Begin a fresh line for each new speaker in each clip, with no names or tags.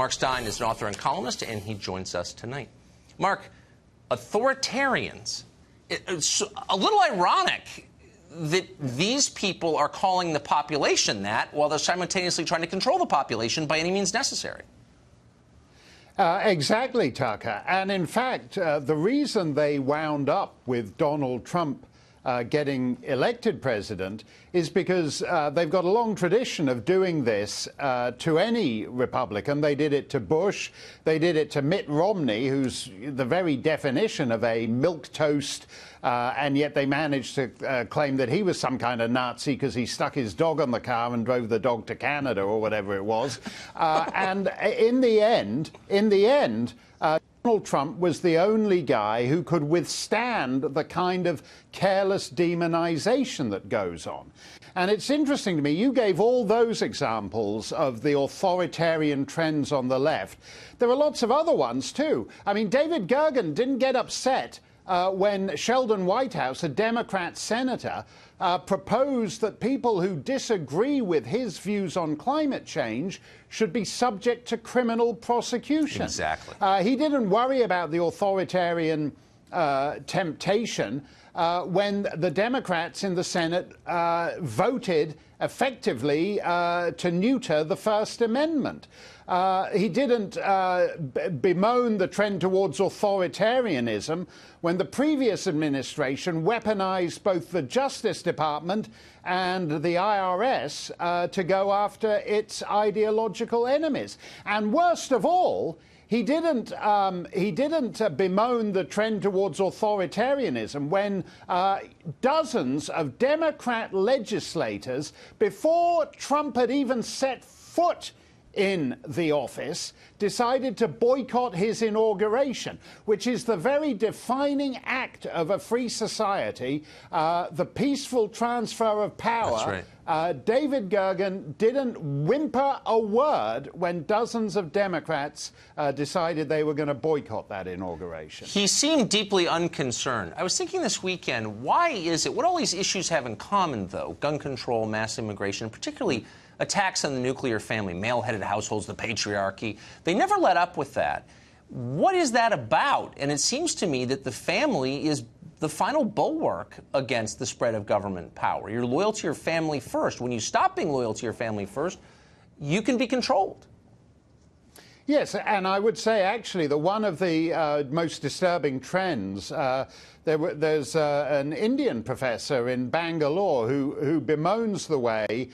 Mark Steyn is an author and columnist, and he joins us tonight. Mark, authoritarians. It's a little ironic that these people are calling the population that while they're simultaneously trying to control the population by any means necessary.
Exactly, Tucker. And in fact, the reason they wound up with Donald Trump getting elected president is because they've got a long tradition of doing this to any Republican. They did it to Bush. They did it to Mitt Romney, who's the very definition of a milquetoast, and yet they managed to claim that he was some kind of Nazi because he stuck his dog on the car and drove the dog to Canada or whatever it was. And in the end, Donald Trump was the only guy who could withstand the kind of careless demonization that goes on. And it's interesting to me, you gave all those examples of the authoritarian trends on the left. There are lots of other ones, too. I mean, David Gergen didn't get upset when Sheldon Whitehouse, a Democrat senator, proposed that people who disagree with his views on climate change should be subject to criminal prosecution.
Exactly.
He didn't worry about the authoritarian temptation when the Democrats in the Senate voted effectively to neuter the First Amendment. He didn't bemoan the trend towards authoritarianism when the previous administration weaponized both the Justice Department and the IRS to go after its ideological enemies. And worst of all, he didn't bemoan the trend towards authoritarianism when dozens of Democrat legislators, before Trump had even set foot in the office, decided to boycott his inauguration, which is the very defining act of a free society, the peaceful transfer of power.
That's right.
David Gergen didn't whimper a word when dozens of Democrats decided they were going to boycott that inauguration.
He seemed deeply unconcerned. I was thinking this weekend, why is it, what all these issues have in common, though, gun control, mass immigration, particularly attacks on the nuclear family, male-headed households, the patriarchy, they never let up with that. What is that about? And it seems to me that the family is the final bulwark against the spread of government power. You're loyal to your family first. When you stop being loyal to your family first, you can be controlled.
Yes, and I would say actually that one of the most disturbing trends, there's an Indian professor in Bangalore who bemoans the way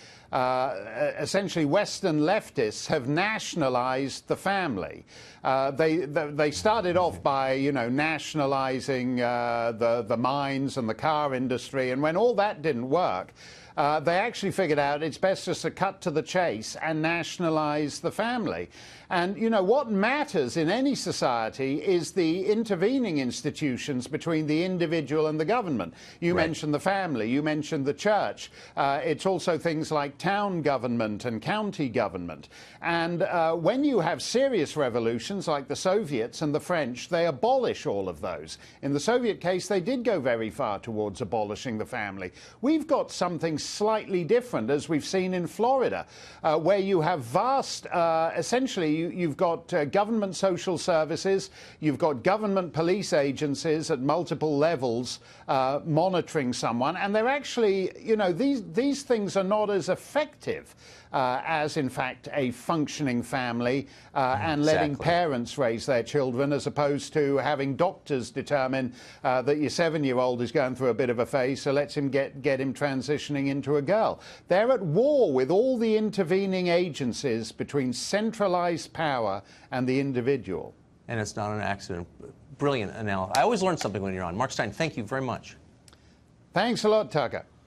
essentially Western leftists have nationalized the family. They started off by, nationalizing the mines and the car industry, and when all that didn't work, they actually figured out it's best just to cut to the chase and nationalize the family. And, what matters in any society is the intervening institutions between the individual and the government. You mentioned the family, you mentioned the church. It's also things like town government and county government. And when you have serious revolutions like the Soviets and the French, they abolish all of those. In the Soviet case, they did go very far towards abolishing the family. We've got something slightly different, as we've seen in Florida, where you have vast, essentially, you've got government social services, you've got government police agencies at multiple levels monitoring someone, and they're actually, these things are not as effective as, in fact, a functioning family and letting parents raise their children, as opposed to having doctors determine that your 7-year-old is going through a bit of a phase, so let's him get him transitioning into a girl. They're at war with all the intervening agencies between centralized power and the individual.
And it's not an accident. Brilliant analysis. I always learn something when you're on. Mark Steyn, thank you very much.
Thanks a lot, Tucker.